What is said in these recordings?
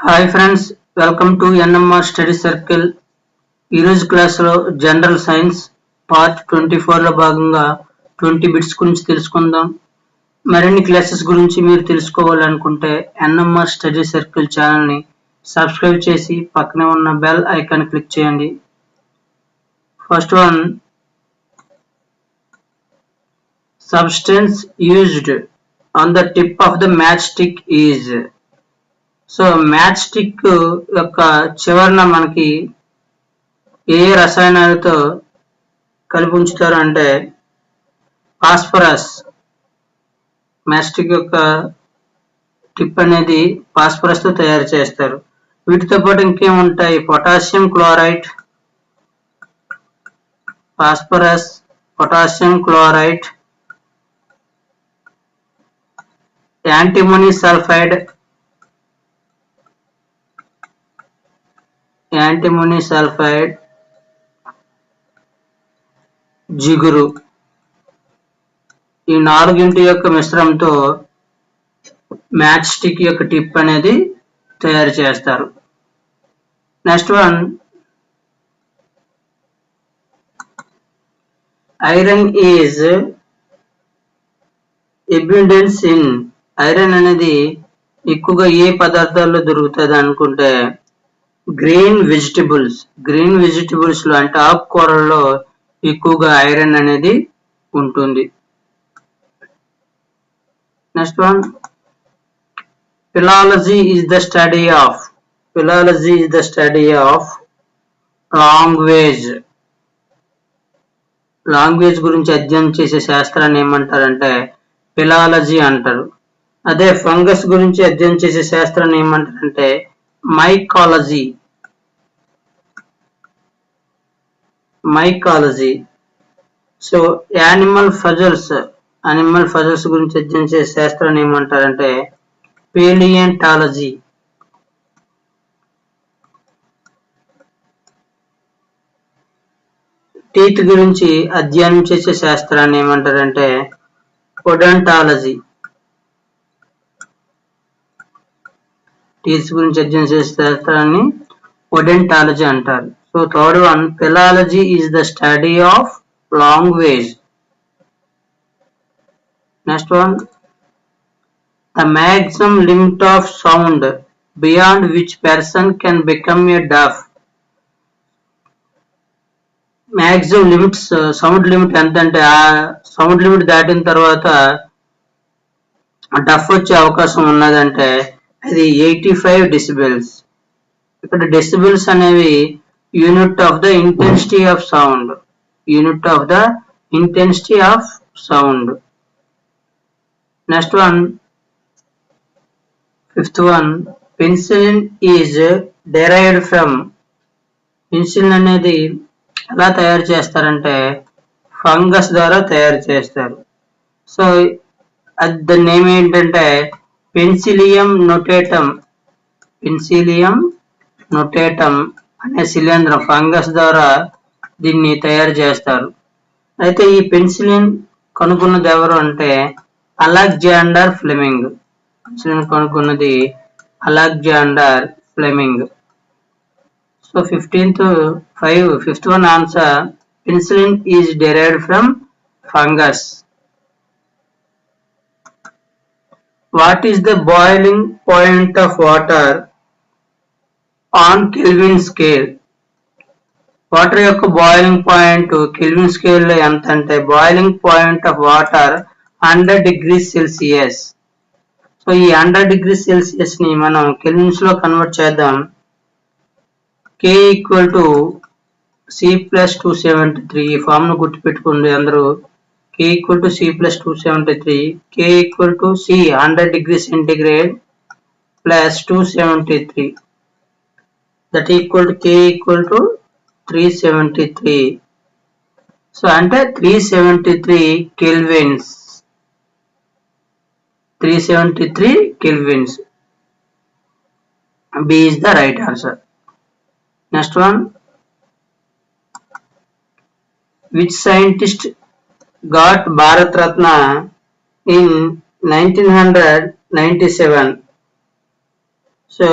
Hi friends, welcome to NMR study circle. ఈరోజు క్లాస్లో general science part 24లో భాగంగా 20 bits గురించి తెలుసుకుందాం. మరిన్ని క్లాసెస్ గురించి మీరు తెలుసుకోవాలనుకుంటే ఎన్ఎంఆర్ స్టడీ సర్కిల్ ఛానల్ని సబ్స్క్రైబ్ చేసి పక్కనే ఉన్న బెల్ ఐకాన్ క్లిక్ చేయండి. First one, substance used on the tip of the match stick is. So match stick యొక్క చివరన మనకి ఏ రసాయనాలతో కలిపి ఉంచుతారు అంటే ఫాస్ఫరస్. మ్యాచ్ స్టిక్ యొక్క టిప్ అనేది ఫాస్ఫరస్ తో తయారు చేస్తారు. వీటితో పాటు ఇంకేముంటాయి? Potassium chloride, phosphorus, potassium chloride, antimony sulphide, జిగురు. ఈ నాలుగింటి యొక్క మిశ్రమంతో మ్యాచ్ స్టిక్ యొక్క టిప్ అనేది తయారు చేస్తారు. Next one, iron is abundance in. Iron అనేది ఎక్కువగా ఏ పదార్థాల్లో దొరుకుతుంది అనుకుంటే గ్రీన్ వెజిటబుల్స్ లో అంటే ఆకుకూరల్లో ఎక్కువగా ఐరన్ అనేది ఉంటుంది. Next one, philology is the study of language గురించి అధ్యయనం చేసే శాస్త్రాన్ని ఏమంటారంటే ఫిలాలజీ అంటారు. అదే ఫంగస్ గురించి అధ్యయనం చేసే శాస్త్రాన్ని ఏమంటారంటే మైకాలజీ. సో యానిమల్ ఫజల్స్ గురించి అధ్యయనం చేసే శాస్త్రాన్ని ఏమంటారంటే పేలియంటాలజీ. టీత్ గురించి అధ్యయనం చేసే శాస్త్రాన్ని ఏమంటారంటే ఒడెంటాలజీ. టీత్ గురించి అధ్యయనం చేసే శాస్త్రాన్ని ఒడెంటాలజీ అంటారు. So third one, philology is the study of language. Next one, the maximum limit of sound beyond which person can become a deaf. Maximum limits, sound limit ఎంత అంటే ఆ సౌండ్ లిమిట్ దాటిన తర్వాత డఫ్ వచ్చే అవకాశం ఉన్నదంటే అది 85 డెసిబెల్స్. ఇక్కడ డెసిబెల్స్ అనేవి unit of the intensity of sound. Next one, fifth one, penicillin is derived from. Penicillin అనేది ఎలా తయారు చేస్తారంటే ఫంగస్ ద్వారా తయారు చేస్తారు. సో దాని నేమ్ ఏంటంటే పెన్సిలియం నొటేటం అనే శిలీంధ్రం ఫంగస్ ద్వారా దీన్ని తయారు చేస్తారు. అయితే ఈ పెన్సిలిన్ కనుగొన్నది ఎవరు అంటే అలెగ్జాండర్ ఫ్లెమింగ్. కనుగొన్నది Alexander Fleming. So fifth one answer, penicillin is derived from fungus. What is the boiling point of water on Kelvin scale? Water యొక్క బాయిలింగ్ పాయింట్ కెల్విన్ స్కేల్ లో ఎంత అంటే boiling point of water 100 degrees Celsius. So ఈ 100 degrees Celsius ని మనం kelvins లో convert చేద్దాం. K equal to C plus 273. ఈ ఫామ్ ను గుర్తుపెట్టుకోండి అందరూ. K equal to C plus 273. K equal to C 100 degrees centigrade plus 273. That equal to K equal to 373. So అంటే 373 Kelvins. 373 Kelvins. B is the right answer. Next one, which scientist got Bharat Ratna in 1997? So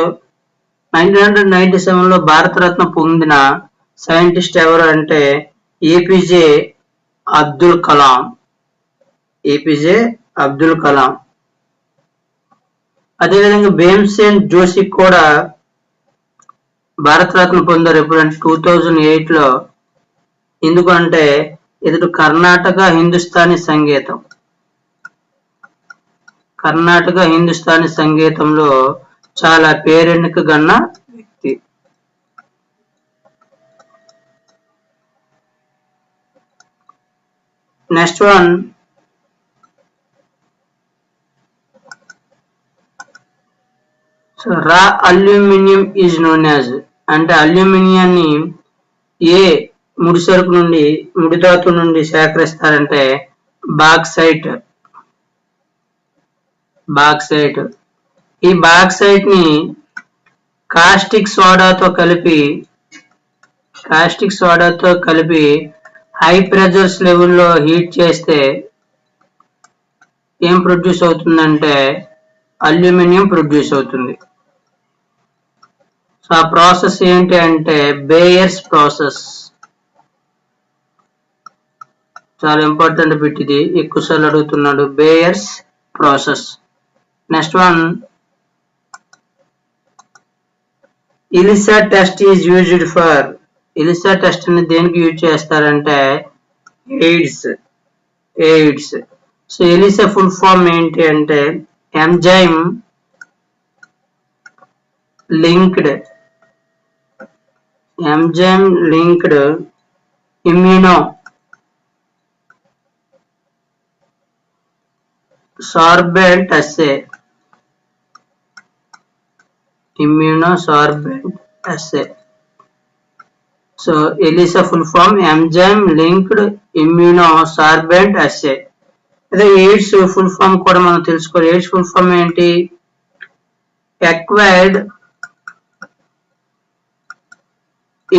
1997లో Bharat Ratna పొందిన scientist ఎవరు అంటే APJ Abdul Kalam. APJ Abdul Kalam. అదేవిధంగా భీమ్సేన్ జోషి కూడా భారతరత్న పొందారు. ఎప్పుడంటే 2008లో. ఎందుకంటే ఇతడు కర్ణాటక హిందుస్థానీ సంగీతం. కర్ణాటక హిందుస్థానీ సంగీతంలో చాలా పేరెన్నిక గన్న వ్యక్తి. నెక్స్ట్ వన్, రా అల్యూమినియం ఈజ్ నోన్ యాజ్, అంటే అల్యూమినియాన్ని ఏ ముడి సరుకు నుండి, ముడి ధాతు నుండి సేకరిస్తారంటే బాక్సైట్. బాక్సైట్. ఈ బాక్సైట్ ని కాస్టిక్ సోడాతో కలిపి హై ప్రెజర్స్ లెవెల్లో హీట్ చేస్తే ఏం ప్రొడ్యూస్ అవుతుందంటే అల్యూమినియం ప్రొడ్యూస్ అవుతుంది. సో ఆ ప్రాసెస్ ఏంటి అంటే బేయర్స్ ప్రాసెస్. చాలా ఇంపార్టెంట్ బిట్ ఇది, ఎక్కువసార్లు అడుగుతున్నాడు. Buyers process. Next one, ELISA test is used for. ELISA test ని దేనికి యూజ్ చేస్తారంటే AIDS. So ELISA full form ఏంటి అంటే enzyme linked immunosorbent assay. So ELISA full form enzyme linked immunosorbent assay. అదే AIDS full form కూడా మనం తెలుసుకోవాలి. AIDS full form ఏంటి? Acquired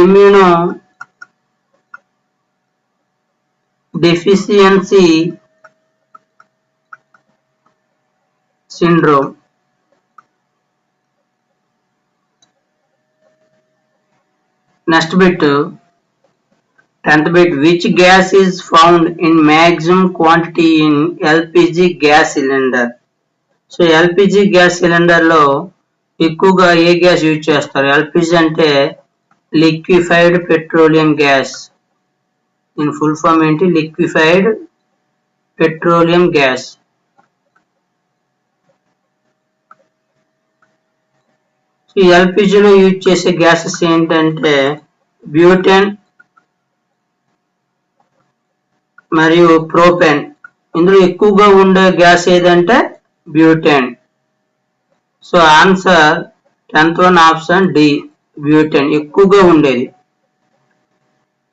immunodeficiency syndrome. Next bit, 10th bit, which gas is found in maximum quantity in LPG gas cylinder? So LPG gas cylinder లో ఎక్కువగా ఏ gas use చేస్తారు? LPG అంటే liquefied petroleum gas. దీని full form ఏంటి? Liquefied petroleum gas. ఈ ఎల్పిజిలో use చేసే గ్యాసెస్ ఏంటంటే బ్యూటేన్ మరియు ప్రోపెన్. ఇందులో ఎక్కువగా ఉండే గ్యాస్ ఏదంటే butane. So answer 10th one option D, butane ఎక్కువగా ఉండేది.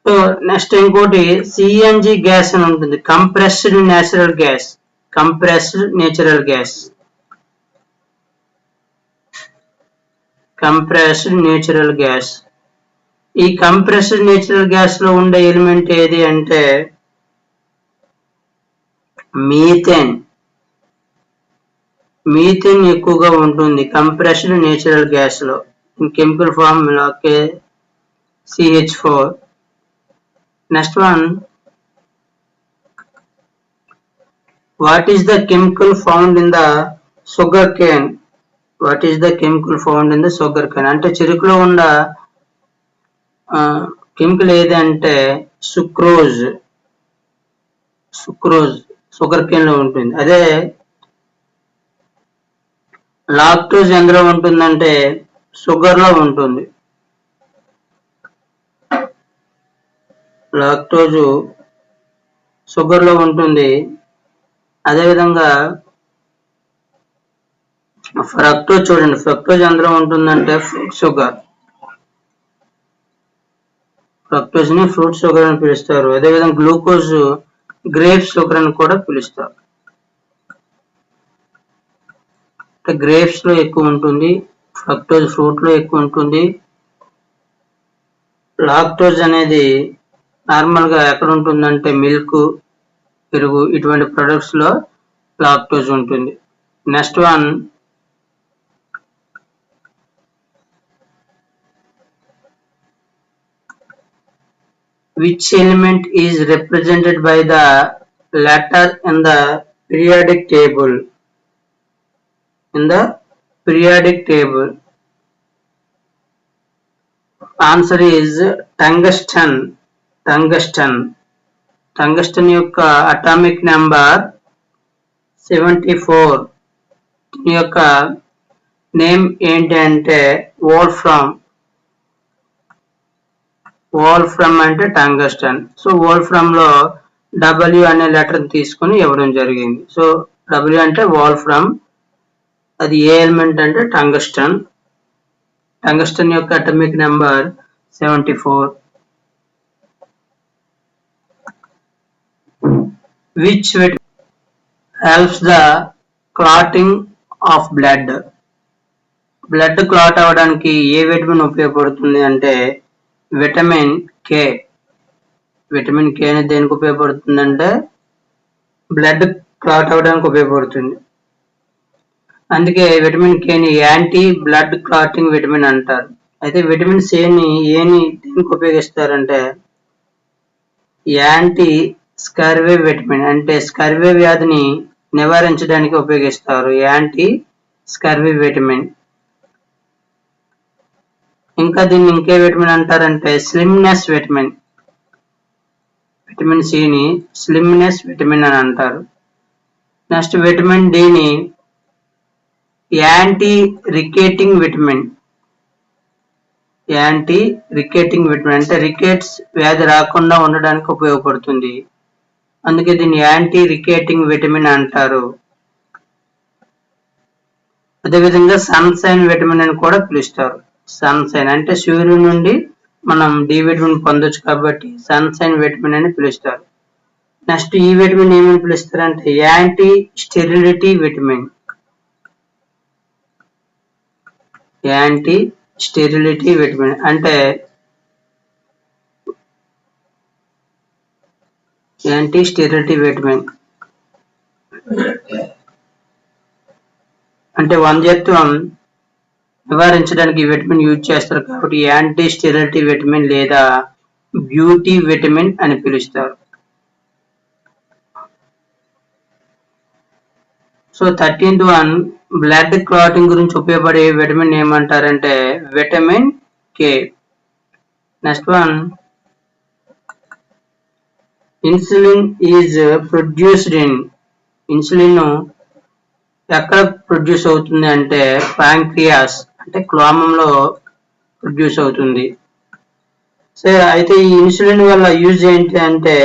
సో నెక్స్ట్ ఇంకోటి సిఎన్జి గ్యాస్ అని ఉంటుంది, కంప్రెస్డ్ నేచురల్ గ్యాస్. ఈ కంప్రెస్డ్ నేచురల్ గ్యాస్ లో ఉండే ఎలిమెంట్ ఏది అంటే మీథేన్ ఎక్కువగా ఉంటుంది కంప్రెస్డ్ నేచురల్ గ్యాస్ లో. Chemical form CH4. Next one, what is the chemical found in the sugarcane? అంటే చెరుకులో ఉన్న కెమికల్ ఏది అంటే సుక్రోజ్. షుగర్ కేన్ లో ఉంటుంది. అదే లాక్టోజ్ ఎందులో ఉంటుందంటే షుగర్ లో ఉంటుంది. లాక్టోజ్ షుగర్ లో ఉంటుంది. అదేవిధంగా ఫ్రక్టోజ్ చూడండి, ఫ్రక్టోజ్ ఎందులో ఉంటుందంటే ఫ్రూట్ షుగర్. ఫ్రక్టోజ్ ని ఫ్రూట్ షుగర్ అని పిలుస్తారు. అదేవిధంగా గ్లూకోజ్ గ్రేప్ షుగర్ అని కూడా పిలుస్తారు. గ్రేప్స్ లో ఎక్కువ ఉంటుంది, ఫ్రక్టోజ్ ఫ్రూట్ లో ఎక్కువ ఉంటుంది. లాక్టోజ్ అనేది నార్మల్ గా ఎక్కడ ఉంటుందంటే మిల్క్, పెరుగు ఇటువంటి ప్రొడక్ట్స్ లో లాక్టోజ్ ఉంటుంది. Next one, which element is represented by the letter in the periodic table? In the periodic table, answer is tungsten. Tungsten యొక్క అటామిక్ నెంబర్ 74. దీని యొక్క నేమ్ ఏంటి అంటే వోల్ఫ్రమ్ అంటే టంగస్టన్. సో వోల్ఫ్రమ్ లో W అనే లెటర్ తీసుకొని ఇవ్వడం జరిగింది. సో W అంటే వోల్ఫ్రమ్, అది ఏ ఎలిమెంట్ అంటే టంగస్టన్. టంగస్టన్ యొక్క atomic number 74. Which vitamin helps the clotting of blood? Blood clot అవ్వడానికి ఏ విటమిన్ ఉపయోగపడుతుంది అంటే విటమిన్ కే. విటమిన్ కే అనేది దేనికి ఉపయోగపడుతుంది అంటే బ్లడ్ క్లాట్ అవ్వడానికి ఉపయోగపడుతుంది. అందుకే విటమిన్ కేని యాంటీ బ్లడ్ క్లాటింగ్ విటమిన్ అంటారు. అయితే విటమిన్ ఏని దేనికి ఉపయోగిస్తారంటే యాంటీ స్కర్వీ విటమిన్, అంటే స్కర్వీ వ్యాధిని నివారించడానికి ఉపయోగిస్తారు యాంటీ స్కర్వీ విటమిన్. ఇంకా దీన్ని ఇంకే విటమిన్ అంటారంటే స్లిమ్నెస్ విటమిన్. విటమిన్ సిని స్లిమ్నెస్ విటమిన్ అని అంటారు. నెక్స్ట్ విటమిన్ డిని anti ricketing vitamin. Anti ricketing vitamin అంటే రికెట్స్ వ్యాధి రాకుండా ఉండడానికి ఉపయోగపడుతుంది. అందుకే దీన్ని యాంటీ రికేటింగ్ విటమిన్ అంటారు. అదేవిధంగా సన్షైన్ విటమిన్ అని కూడా పిలుస్తారు. సన్షైన్ అంటే సూర్యుడి నుండి మనం డి విటమిన్ పొందొచ్చు కాబట్టి సన్షైన్ విటమిన్ అని పిలుస్తారు. నెక్స్ట్ ఈ విటమిన్ ఏమని పిలుస్తారంటే anti sterility vitamin. Anti sterility vitamin అంటే యాంటీ స్టెరిలిటీ విటమిన్ అంటే వంధ్యత్వం నివారించడానికి ఈ విటమిన్ యూజ్ చేస్తారు కాబట్టి యాంటీ స్టెరిలిటీ విటమిన్ లేదా బ్యూటీ విటమిన్ అని పిలుస్తారు. So 13th one blood clotting గురించి ఉపయోగపడే విటమిన్ ఏమంటారంటే vitamin K. Next one insulin is produced in. Insulin ఎక్కడ ప్రొడ్యూస్ అవుతుంది అంటే ప్యాంక్రియాస్ అంటే క్లోమంలో ప్రొడ్యూస్ అవుతుంది. సో అయితే ఈ ఇన్సులిన్ వల్ల యూజ్ ఏంటి అంటే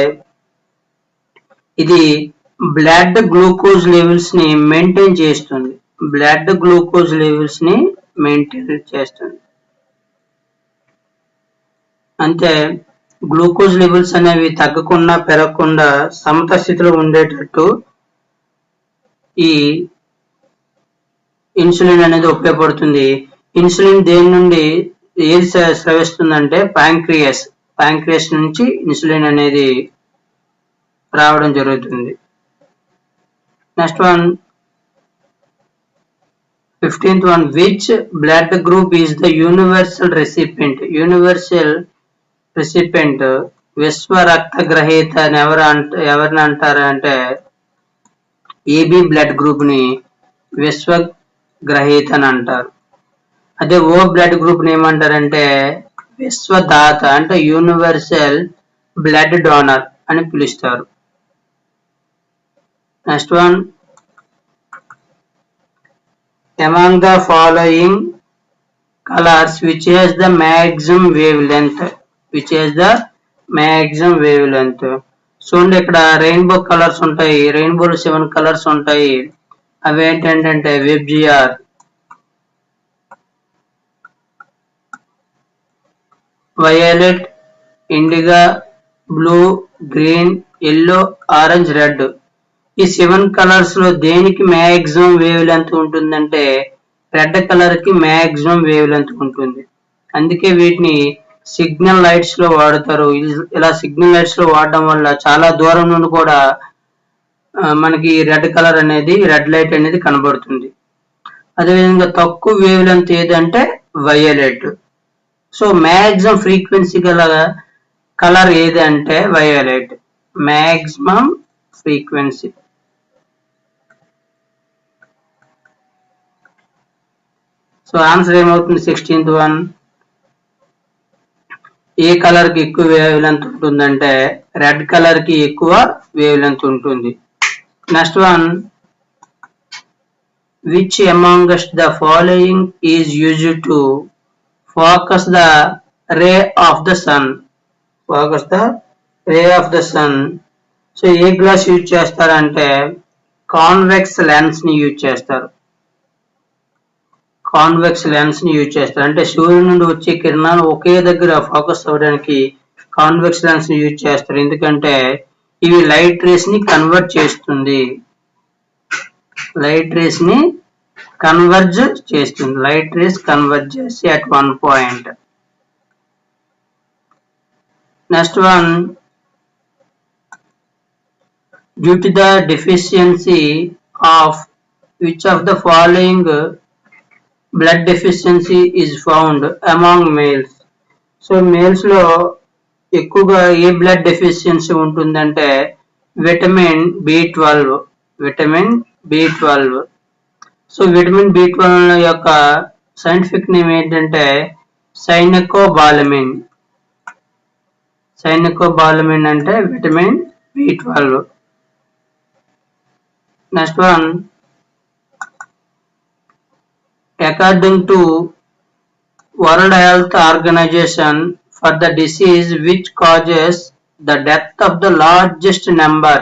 ఇది బ్లడ్ గ్లూకోజ్ లెవెల్స్ ని మెయింటైన్ చేస్తుంది. బ్లడ్ గ్లూకోజ్ లెవెల్స్ ని మెయింటైన్ చేస్తుంది. అంటే గ్లూకోజ్ లెవెల్స్ అనేవి తగ్గకుండా పెరగకుండా సమత స్థితిలో ఉండేటట్టు ఈ ఇన్సులిన్ అనేది ఉపయోగపడుతుంది. ఇన్సులిన్ దేని నుండి ఏది స్రవిస్తుందంటే ప్యాంక్రియాస్ నుంచి ఇన్సులిన్ అనేది రావడం జరుగుతుంది. Next one 15th one which blood group is the universal recipient. విశ్వ రక్త గ్రహీత అని ఎవరిని అంటారు అంటే ఏబి బ్లడ్ గ్రూప్ ని విశ్వ గ్రహీత అని అంటారు. అదే ఓ బ్లడ్ గ్రూప్ ని ఏమంటారంటే విశ్వదాత అంటే యూనివర్సల్ బ్లడ్ డోనర్ అని పిలుస్తారు. Next one among the following colors which has the maximum wavelength. చూడండి ఇక్కడ రెయిన్బో కలర్స్ ఉంటాయి. రెయిన్బోలో 7 కలర్స్ ఉంటాయి. అవి ఏంటంటే VIBGYOR, violet, indigo, blue, green, yellow, orange, red. ఈ 7 కలర్స్ లో దేనికి మ్యాక్సిమం వేవ్ లెంత్ ఉంటుందంటే రెడ్ కలర్ కి మ్యాక్సిమం వేవ్ లెంత్ ఉంటుంది. అందుకే వీటిని సిగ్నల్ లైట్స్ లో వాడతారు. ఇలా సిగ్నల్ లైట్స్ లో వాడడం వల్ల చాలా దూరం నుండి కూడా మనకి రెడ్ కలర్ అనేది రెడ్ లైట్ అనేది కనబడుతుంది. అదేవిధంగా తక్కువ వేవ్ లెంత్ ఏదంటే వైలెట్. సో మ్యాక్సిమం ఫ్రీక్వెన్సీ గల కలర్ ఏది అంటే violet. Maximum frequency. So answer ఏమవుతుంది? 16th one. ఏ కలర్ కి ఎక్కువ వేవ్ లెంత్ ఉంటుందంటే రెడ్ కలర్ కి ఎక్కువ వేవ్ లెంత్ ఉంటుంది. Next one, which amongst the following is used to focus the ray of the sun? Focus the ray of the sun. So A glass use చేస్తారంటే convex lens ని use చేస్తారు. Convex lens ని use చేస్తారు అంటే సూర్యుడి నుండి వచ్చే కిరణాలు ఒకే దగ్గర ఫోకస్ అవ్వడానికి కాన్వెక్స్ లెన్స్ ని యూజ్ చేస్తారు. ఎందుకంటే ఇవి లైట్ రేస్ ని కన్వర్ట్ చేస్తుంది. లైట్ రేస్ ని కన్వర్జ్ చేస్తుంది. లైట్ రేస్ కన్వర్జ్ చేసి at one point. Next one, due to the deficiency of which of the following blood deficiency is found among males? So males లో ఎక్కువగా ఏ blood deficiency ఉంటుందంటే vitamin B12. Vitamin B12. So vitamin B12 యొక్క scientific name ఏంటంటే cyanocobalamin. Cyanocobalamin అంటే vitamin B12. Next one, according to World Health Organization, for the disease which causes the death of the largest number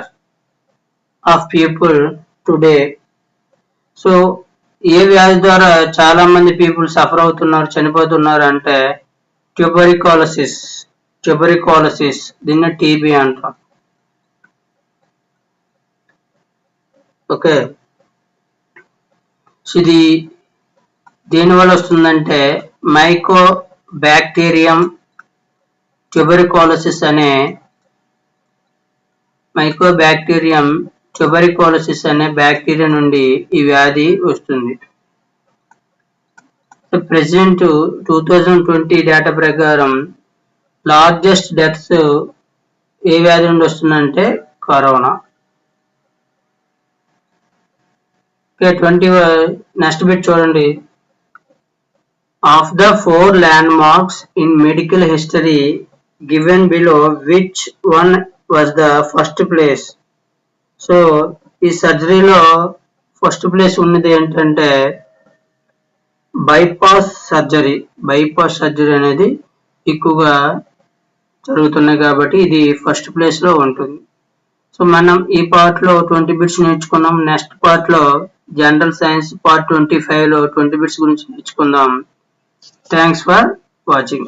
of people today. So ఏ వ్యాధి ద్వారా చాలా మంది people suffer అవుతున్నారు, చనిపోతున్నారు అంటే ట్యూబరికోలసిస్. ట్యూబరికోలసిస్, దీన్ని టీబీ అంటాం. ఓకే, ఇది దేనివల్ల వస్తుందంటే మైకో బ్యాక్టీరియం ట్యూబరికోలసిస్ అనే మైకోబాక్టీరియం ట్యూబరికోలసిస్ అనే బ్యాక్టీరియా నుండి ఈ వ్యాధి వస్తుంది. ప్రెసెంట్ 2020 డేటా ప్రకారం లార్జెస్ట్ డెత్స్ ఏ వ్యాధి నుండి వస్తుందంటే కరోనా. నెక్స్ట్ బిట్ చూడండి. Of the 4 landmarks in medical history given below, which one was the first place? So ఈ సర్జరీలో ఫస్ట్ ప్లేస్ ఉన్నది ఏంటంటే బైపాస్ సర్జరీ. బైపాస్ సర్జరీ అనేది ఎక్కువగా జరుగుతున్నాయి కాబట్టి ఇది ఫస్ట్ ప్లేస్ లో ఉంటుంది. సో మనం ఈ పార్ట్ లో 20 బిట్స్ నేర్చుకున్నాం. నెక్స్ట్ పార్ట్ లో జనరల్ సైన్స్ పార్ట్ 25 లో 20 బిట్స్ గురించి నేర్చుకుందాం. Thanks for watching.